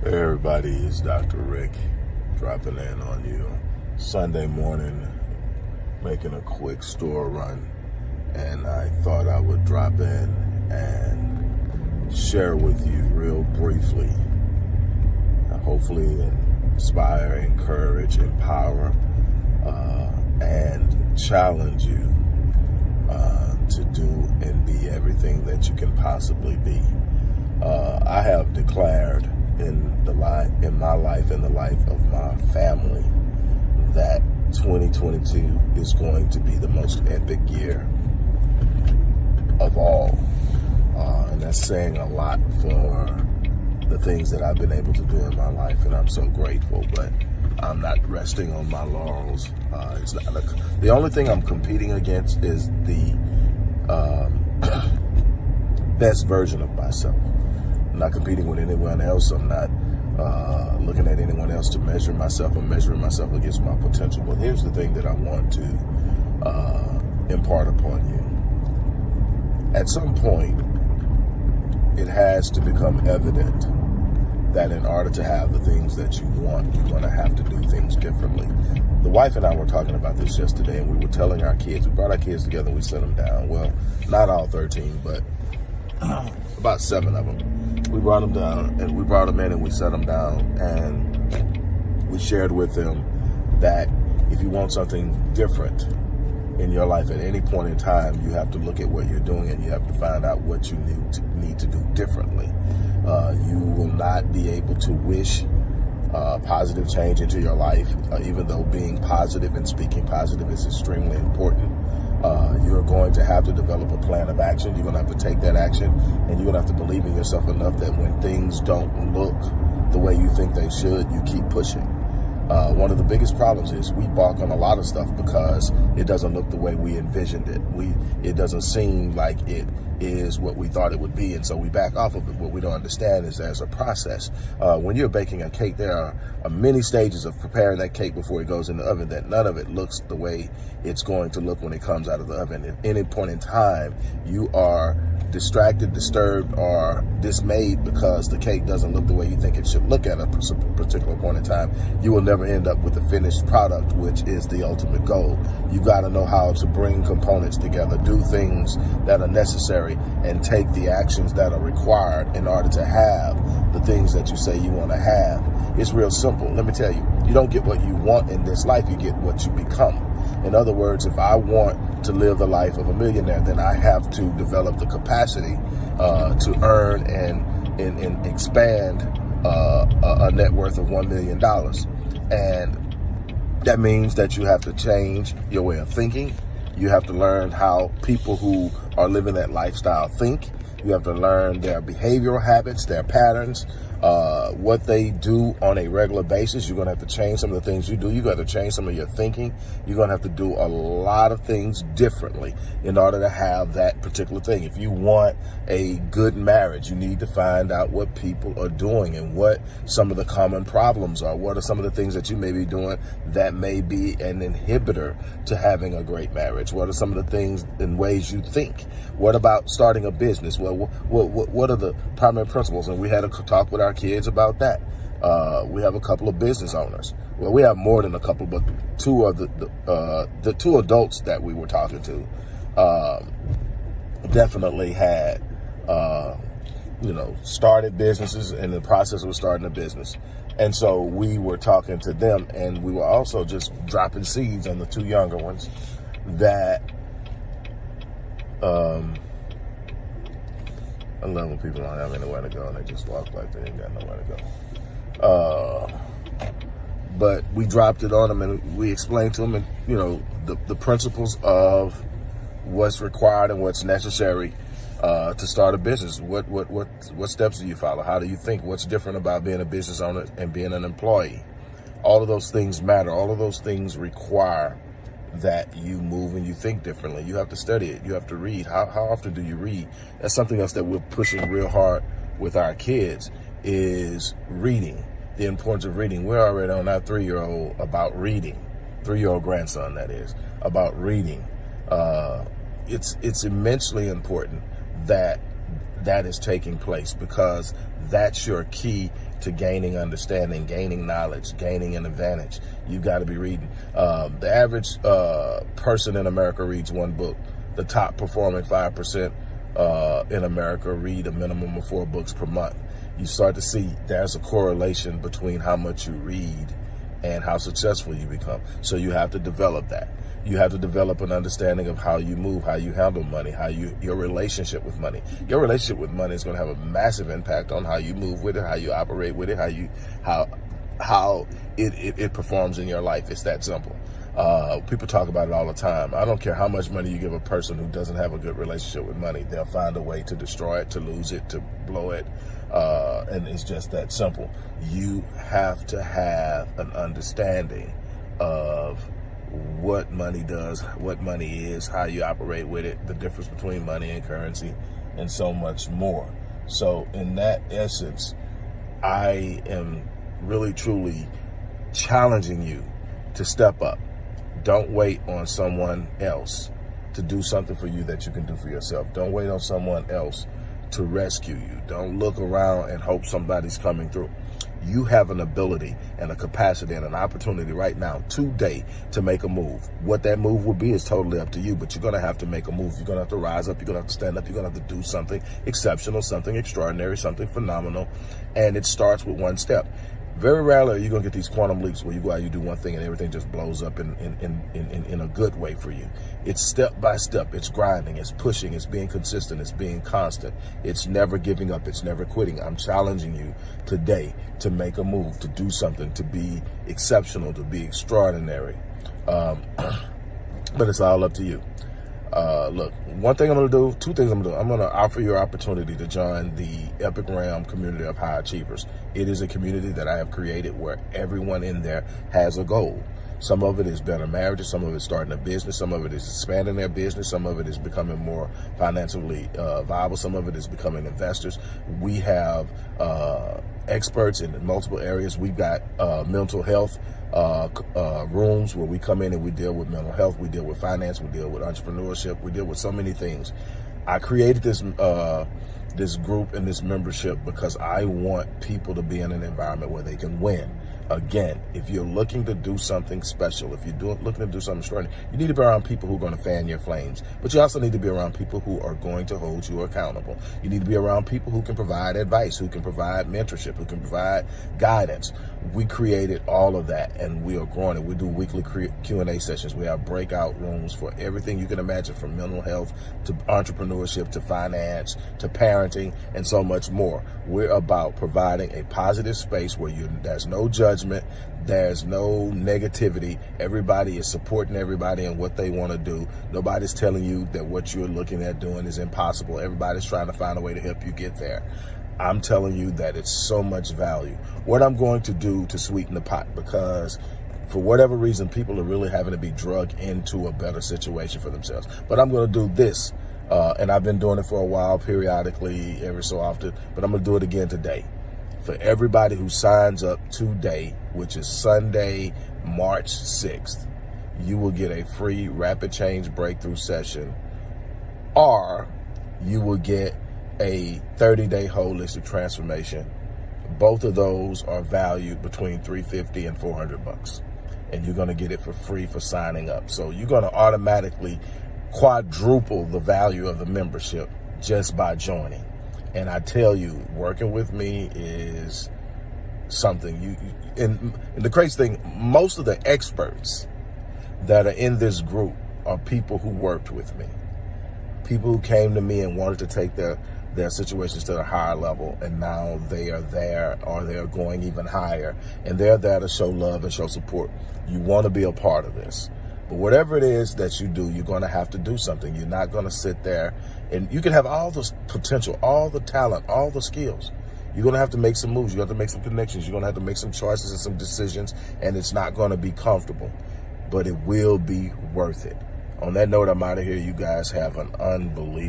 Hey everybody, it's Dr. Rick dropping in on you Sunday morning, making a quick store run, and I thought I would drop in and share with you real briefly, hopefully inspire, encourage, empower, and challenge you to do and be everything that you can possibly be. I have declared in my life and the life of my family that 2022 is going to be the most epic year of all. And that's saying a lot for the things that I've been able to do in my life, and I'm so grateful, but I'm not resting on my laurels. It's not the only thing I'm competing against is the best version of myself. I'm not competing with anyone else. I'm not looking at anyone else to measure myself. I'm measuring myself against my potential. But here's the thing that I want to impart upon you. At some point, it has to become evident that in order to have the things that you want, you're going to have to do things differently. The wife and I were talking about this yesterday, and we were telling our kids, we brought our kids together and we set them down. Well, not all 13, but about 7 of them. We brought them down, and we brought them in, and we set them down, and we shared with them that if you want something different in your life at any point in time, you have to look at what you're doing, and you have to find out what you need to do differently. You will not be able to wish positive change into your life, even though being positive and speaking positive is extremely important. You're going to have to develop a plan of action. You're going to have to take that action, and you're going to have to believe in yourself enough that when things don't look the way you think they should, you keep pushing. One of the biggest problems is we balk on a lot of stuff because it doesn't look the way we envisioned it. It doesn't seem like it is what we thought it would be, and so we back off of it. What we don't understand is there's a process. When you're baking a cake, there are many stages of preparing that cake before it goes in the oven, that none of it looks the way it's going to look when it comes out of the oven. At any point in time, you are distracted, disturbed, or dismayed because the cake doesn't look the way you think it should look at a particular point in time. You will never end up with a finished product, which is the ultimate goal. You got to know how to bring components together, do things that are necessary, and take the actions that are required in order to have the things that you say you want to have. It's real simple. Let me tell you, you don't get what you want in this life, you get what you become. In other words, if I want to live the life of a millionaire, then I have to develop the capacity to earn and expand a net worth of $1 million. And that means that you have to change your way of thinking. You have to learn how people who are living that lifestyle think. You have to learn their behavioral habits, their patterns, what they do on a regular basis. You're going to have to change some of the things you do. You're going to have to change some of your thinking. You're going to have to do a lot of things differently in order to have that particular thing. If you want a good marriage, you need to find out what people are doing and what some of the common problems are. What are some of the things that you may be doing that may be an inhibitor to having a great marriage? What are some of the things and ways you think? What about starting a business? Well, what are the primary principles? And we had a talk with our kids about that. We have a couple of business owners. Well, we have more than a couple, but two of the two adults that we were talking to definitely had started businesses and in the process of starting a business. And so we were talking to them, and we were also just dropping seeds on the two younger ones that 11 people don't have anywhere to go, and they just walk like they ain't got nowhere to go. But we dropped it on them, and we explained to them, and the principles of what's required and what's necessary to start a business. What steps do you follow? How do you think? What's different about being a business owner and being an employee? All of those things matter. All of those things require that you move and you think differently. You have to study it. You have to read. How often do you read? That's something else that we're pushing real hard with our kids is reading, the importance of reading. We're already on our 3-year-old about reading, 3-year-old grandson, that is, about reading. It's immensely important that is taking place, because that's your key to gaining understanding, gaining knowledge, gaining an advantage. You've got to be reading. The average person in America reads one book. The top performing 5% in America read a minimum of 4 books per month. You start to see there's a correlation between how much you read and how successful you become. So you have to develop that. You have to develop an understanding of how you move, how you handle money, your relationship with money. Your relationship with money is going to have a massive impact on how you move with it, how you operate with it, how it performs in your life. It's that simple. People talk about it all the time. I don't care how much money you give a person who doesn't have a good relationship with money. They'll find a way to destroy it, to lose it, to blow it. And it's just that simple. You have to have an understanding of what money does, what money is, how you operate with it, the difference between money and currency, and so much more. So in that essence, I am really, truly challenging you to step up. Don't wait on someone else to do something for you that you can do for yourself. Don't wait on someone else to rescue you. Don't look around and hope somebody's coming through. You have an ability and a capacity and an opportunity right now, today, to make a move. What that move will be is totally up to you, but you're going to have to make a move. You're going to have to rise up. You're going to have to stand up. You're going to have to do something exceptional, something extraordinary, something phenomenal. And it starts with one step. Very rarely are you going to get these quantum leaps where you go out, you do one thing and everything just blows up in a good way for you. It's step by step. It's grinding. It's pushing. It's being consistent. It's being constant. It's never giving up. It's never quitting. I'm challenging you today to make a move, to do something, to be exceptional, to be extraordinary. But it's all up to you. Look, one thing I'm going to do, 2 things I'm going to do. I'm going to offer you an opportunity to join the Epic Realm community of high achievers. It is a community that I have created where everyone in there has a goal. Some of it is better marriages, some of it is starting a business, some of it is expanding their business, some of it is becoming more financially viable, some of it is becoming investors. We have experts in multiple areas. We've got mental health rooms where we come in and we deal with mental health, we deal with finance, we deal with entrepreneurship, we deal with so many things. I created this group and this membership because I want people to be in an environment where they can win. Again, if you're looking to do something special, if you're looking to do something extraordinary, you need to be around people who are going to fan your flames. But you also need to be around people who are going to hold you accountable. You need to be around people who can provide advice, who can provide mentorship, who can provide guidance. We created all of that, and we are growing it. We do weekly Q&A sessions. We have breakout rooms for everything you can imagine, from mental health to entrepreneurship to finance to parenting and so much more. We're about providing a positive space where there's no judgment, there's no negativity. Everybody is supporting everybody in what they want to do. Nobody's telling you that what you're looking at doing is impossible. Everybody's trying to find a way to help you get there. I'm telling you that it's so much value. What I'm going to do to sweeten the pot, because for whatever reason, people are really having to be drugged into a better situation for themselves. But I'm going to do this, and I've been doing it for a while, periodically, every so often, but I'm going to do it again today. For everybody who signs up today, which is Sunday, March 6th, you will get a free rapid change breakthrough session, or you will get a 30-day holistic transformation. Both of those are valued between $350 and $400, and you're going to get it for free for signing up. So you're going to automatically quadruple the value of the membership just by joining. And I tell you, working with me is something. And the crazy thing, most of the experts that are in this group are people who worked with me, people who came to me and wanted to take their situations to a higher level, and now they are there, or they are going even higher, and they're there to show love and show support. You want to be a part of this. But whatever it is that you do, you're going to have to do something. You're not going to sit there, and you can have all the potential, all the talent, all the skills. You're going to have to make some moves. You have to make some connections. You're going to have to make some choices and some decisions, and it's not going to be comfortable, but it will be worth it. On that note, I'm out of here. You guys have an unbelievable